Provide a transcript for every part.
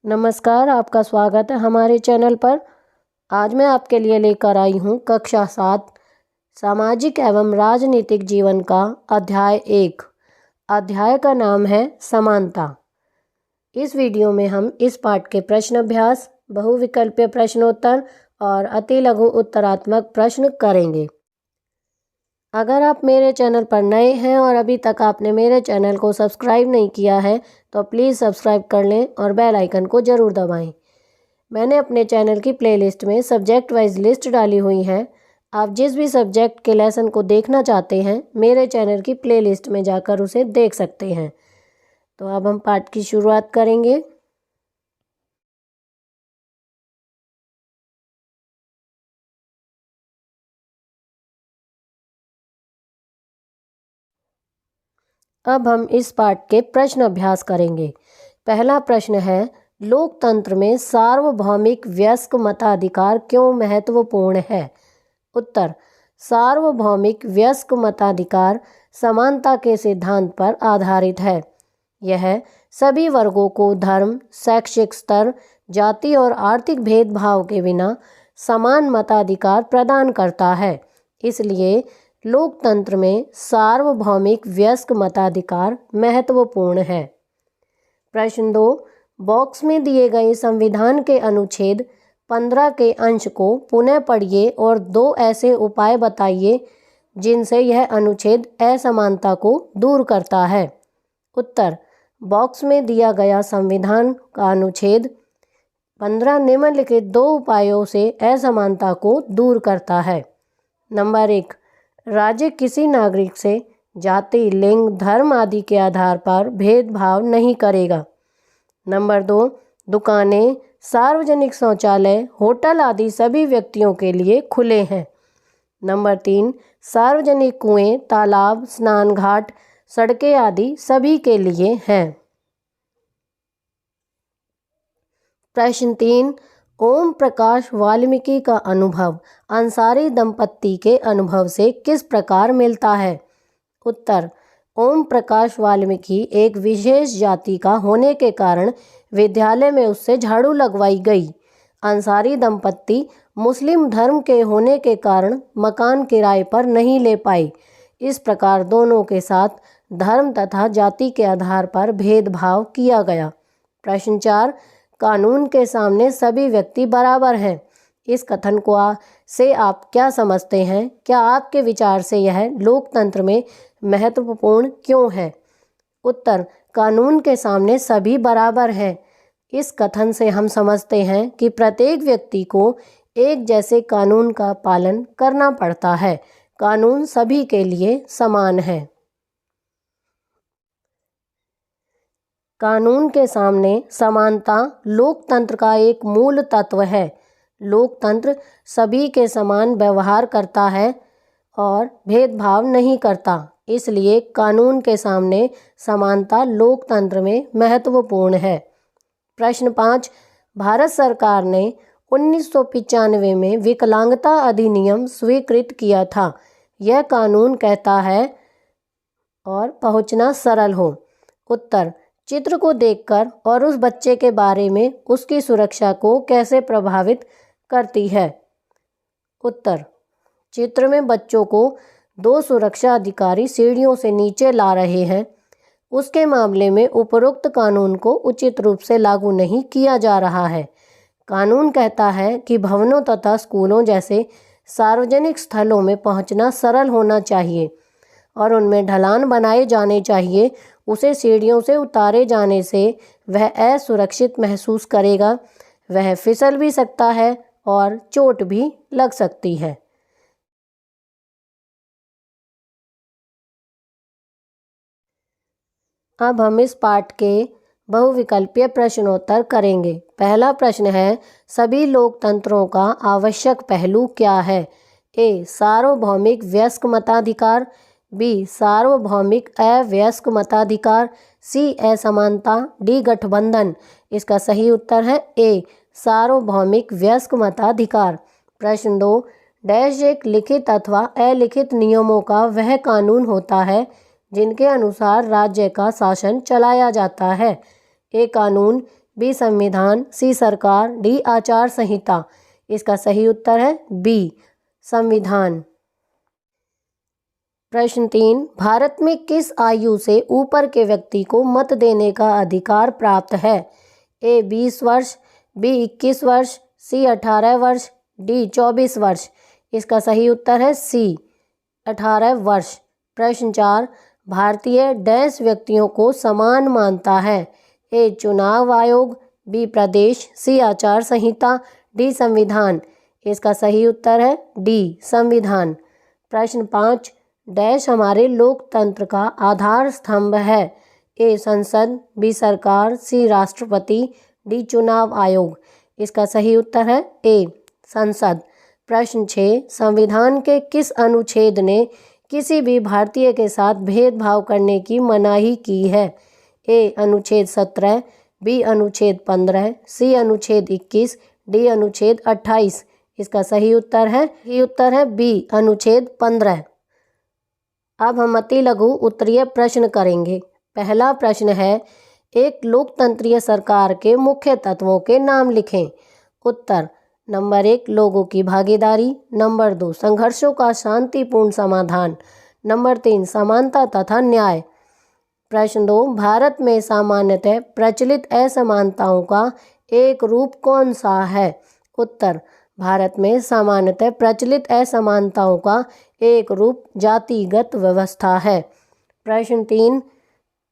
नमस्कार, आपका स्वागत है हमारे चैनल पर। आज मैं आपके लिए लेकर आई हूँ कक्षा 7 सामाजिक एवं राजनीतिक जीवन का अध्याय 1। अध्याय का नाम है समानता। इस वीडियो में हम इस पाठ के प्रश्न अभ्यास, बहुविकल्पीय प्रश्नोत्तर और अति लघु उत्तरात्मक प्रश्न करेंगे। अगर आप मेरे चैनल पर नए हैं और अभी तक आपने मेरे चैनल को सब्सक्राइब नहीं किया है तो प्लीज़ सब्सक्राइब कर लें और बेल आइकन को ज़रूर दबाएं। मैंने अपने चैनल की प्लेलिस्ट में सब्जेक्ट वाइज लिस्ट डाली हुई है। आप जिस भी सब्जेक्ट के लेसन को देखना चाहते हैं मेरे चैनल की प्लेलिस्ट में जाकर उसे देख सकते हैं। तो अब हम पाठ की शुरुआत करेंगे। अब हम इस पाठ के प्रश्न अभ्यास करेंगे। पहला प्रश्न है, लोकतंत्र में सार्वभौमिक वयस्क मताधिकार क्यों महत्वपूर्ण है? उत्तर, सार्वभौमिक वयस्क मताधिकार समानता के सिद्धांत पर आधारित है। यह सभी वर्गों को धर्म, शैक्षिक स्तर, जाति और आर्थिक भेदभाव के बिना समान मताधिकार प्रदान करता है। इसलिए लोकतंत्र में सार्वभौमिक वयस्क मताधिकार महत्वपूर्ण है। प्रश्न 2, बॉक्स में दिए गए संविधान के अनुच्छेद 15 के अंश को पुनः पढ़िए और 2 ऐसे उपाय बताइए जिनसे यह अनुच्छेद असमानता को दूर करता है। उत्तर, बॉक्स में दिया गया संविधान का अनुच्छेद 15 निम्नलिखित 2 उपायों से असमानता को दूर करता है। नंबर 1, राज्य किसी नागरिक से जाति, लिंग, धर्म आदि के आधार पर भेदभाव नहीं करेगा। नंबर 2, दुकानें, सार्वजनिक शौचालय, होटल आदि सभी व्यक्तियों के लिए खुले हैं। नंबर 3, सार्वजनिक कुएं, तालाब, स्नान घाट, सड़कें आदि सभी के लिए हैं। प्रश्न 3, ओम प्रकाश वाल्मीकि का अनुभव अंसारी दंपत्ति के अनुभव से किस प्रकार मिलता है? उत्तर, ओम प्रकाश वाल्मीकि एक विशेष जाति का होने के कारण विद्यालय में उससे झाड़ू लगवाई गई। अंसारी दंपत्ति मुस्लिम धर्म के होने के कारण मकान किराए पर नहीं ले पाई। इस प्रकार दोनों के साथ धर्म तथा जाति के आधार पर भेदभाव किया गया। प्रश्न 4, कानून के सामने सभी व्यक्ति बराबर हैं। इस कथन को से आप क्या समझते हैं? क्या आपके विचार से यह लोकतंत्र में महत्वपूर्ण क्यों है? उत्तर, कानून के सामने सभी बराबर हैं। इस कथन से हम समझते हैं कि प्रत्येक व्यक्ति को एक जैसे कानून का पालन करना पड़ता है। कानून सभी के लिए समान है। कानून के सामने समानता लोकतंत्र का एक मूल तत्व है। लोकतंत्र सभी के समान व्यवहार करता है और भेदभाव नहीं करता। इसलिए कानून के सामने समानता लोकतंत्र में महत्वपूर्ण है। प्रश्न 5, भारत सरकार ने 1995 में विकलांगता अधिनियम स्वीकृत किया था। यह कानून कहता है और पहुंचना सरल हो। उत्तर, चित्र को देखकर और उस बच्चे के बारे में उसकी सुरक्षा को कैसे प्रभावित करती है? उत्तर, चित्र में बच्चों को 2 सुरक्षा अधिकारी सीढ़ियों से नीचे ला रहे हैं। उसके मामले में उपरोक्त कानून को उचित रूप से लागू नहीं किया जा रहा है। कानून कहता है कि भवनों तथा स्कूलों जैसे सार्वजनिक स्थलों में पहुंचना सरल होना चाहिए और उनमें ढलान बनाए जाने चाहिए। उसे सीढ़ियों से उतारे जाने से वह असुरक्षित महसूस करेगा। वह फिसल भी सकता है और चोट भी लग सकती है। अब हम इस पाठ के बहुविकल्पीय प्रश्नोत्तर करेंगे। पहला प्रश्न है, सभी लोकतंत्रों का आवश्यक पहलू क्या है? ए, सार्वभौमिक वयस्क मताधिकार, बी, सार्वभौमिक अवयस्क मताधिकार, सी, असमानता, डी, गठबंधन। इसका सही उत्तर है ए, सार्वभौमिक वयस्क मताधिकार। प्रश्न 2, डैश एक लिखित अथवा अलिखित नियमों का वह कानून होता है जिनके अनुसार राज्य का शासन चलाया जाता है। ए कानून, बी संविधान, सी सरकार, डी आचार संहिता। इसका सही उत्तर है बी संविधान। प्रश्न 3, भारत में किस आयु से ऊपर के व्यक्ति को मत देने का अधिकार प्राप्त है? ए 20 वर्ष, बी 21 वर्ष, सी 18 वर्ष, डी 24 वर्ष। इसका सही उत्तर है सी 18 वर्ष। प्रश्न 4, भारतीय डैश व्यक्तियों को समान मानता है? ए चुनाव आयोग, बी प्रदेश, सी आचार संहिता, डी संविधान। इसका सही उत्तर है डी संविधान। प्रश्न 5, डैश हमारे लोकतंत्र का आधार स्तंभ है? ए संसद, बी सरकार, सी राष्ट्रपति, डी चुनाव आयोग। इसका सही उत्तर है ए संसद। प्रश्न 6, संविधान के किस अनुच्छेद ने किसी भी भारतीय के साथ भेदभाव करने की मनाही की है? ए अनुच्छेद 17, बी अनुच्छेद 15, सी अनुच्छेद 21, डी अनुच्छेद 28। इसका सही उत्तर है बी अनुच्छेद 15। अब हम अति लघु उत्तरीय प्रश्न करेंगे। पहला प्रश्न है, एक लोकतंत्रीय सरकार के मुख्य तत्वों के नाम लिखें। उत्तर, नंबर 1 लोगों की भागीदारी, नंबर 2 संघर्षों का शांतिपूर्ण समाधान, नंबर 3 समानता तथा न्याय। प्रश्न 2, भारत में सामान्यतः प्रचलित असमानताओं का एक रूप कौन सा है? उत्तर, भारत में सामान्यतः प्रचलित असमानताओं का एक रूप जातिगत व्यवस्था है। प्रश्न 3,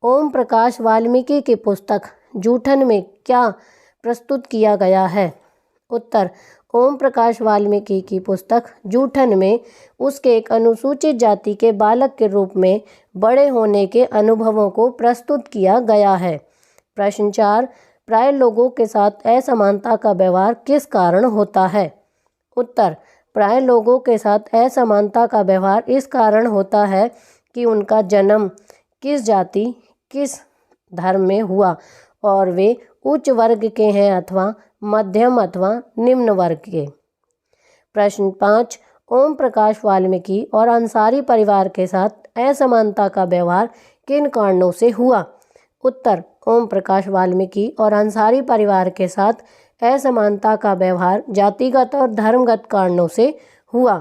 ओम प्रकाश वाल्मीकि की पुस्तक जूठन में क्या प्रस्तुत किया गया है? उत्तर, ओम प्रकाश वाल्मीकि की पुस्तक जूठन में उसके एक अनुसूचित जाति के बालक के रूप में बड़े होने के अनुभवों को प्रस्तुत किया गया है। प्रश्न 4, प्राय लोगों के साथ असमानता का व्यवहार किस कारण होता है? उत्तर, प्राय लोगों के साथ असमानता का व्यवहार इस कारण होता है कि उनका जन्म किस जाति, किस धर्म में हुआ और वे उच्च वर्ग के हैं अथवा मध्यम अथवा निम्न वर्ग के। प्रश्न 5, ओम प्रकाश वाल्मीकि और अंसारी परिवार के साथ असमानता का व्यवहार किन कारणों से हुआ? उत्तर, ओम प्रकाश वाल्मीकि और अंसारी परिवार के साथ असमानता का व्यवहार जातिगत और धर्मगत कारणों से हुआ।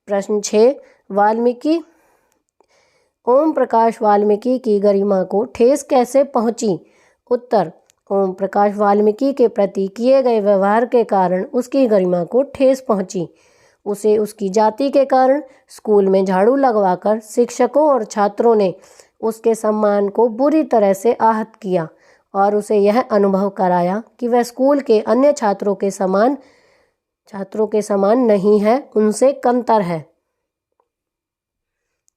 प्रश्न 6, ओम प्रकाश वाल्मीकि की गरिमा को ठेस कैसे पहुंची? उत्तर, ओम प्रकाश वाल्मीकि के प्रति किए गए व्यवहार के कारण उसकी गरिमा को ठेस पहुंची। उसे उसकी जाति के कारण स्कूल में झाड़ू लगवाकर शिक्षकों और छात्रों ने उसके सम्मान को बुरी तरह से आहत किया और उसे यह अनुभव कराया कि वह स्कूल के अन्य छात्रों के समान नहीं है, उनसे कमतर है।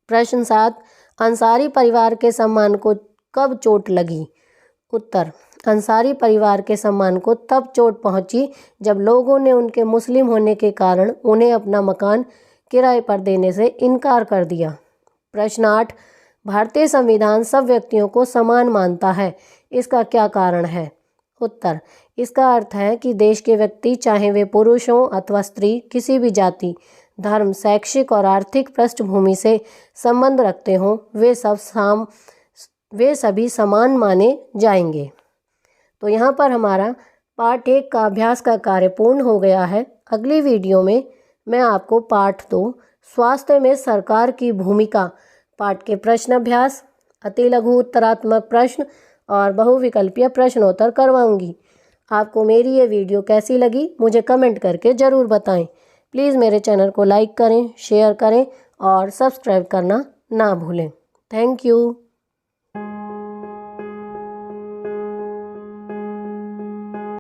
प्रश्न 7, अंसारी परिवार के सम्मान को कब चोट लगी? उत्तर, अंसारी परिवार के सम्मान को तब चोट पहुंची जब लोगों ने उनके मुस्लिम होने के कारण उन्हें अपना मकान किराए पर देने से इनकार कर दिया। प्रश्न 8, भारतीय संविधान सब व्यक्तियों को समान मानता है, इसका क्या कारण है? उत्तर, इसका अर्थ है कि देश के व्यक्ति चाहे वे पुरुष हों अथवा स्त्री, किसी भी जाति, धर्म, शैक्षिक और आर्थिक पृष्ठभूमि से संबंध रखते हों, वे सभी समान माने जाएंगे। तो यहाँ पर हमारा पार्ट 1 का अभ्यास का कार्य पूर्ण हो गया है। अगली वीडियो में मैं आपको पार्ट 2 स्वास्थ्य में सरकार की भूमिका पाठ के प्रश्न अभ्यास, अति लघु उत्तरात्मक प्रश्न और बहुविकल्पीय प्रश्नोत्तर करवाऊंगी। आपको मेरी ये वीडियो कैसी लगी मुझे कमेंट करके ज़रूर बताएं। प्लीज़ मेरे चैनल को लाइक करें, शेयर करें और सब्सक्राइब करना ना भूलें। Thank you.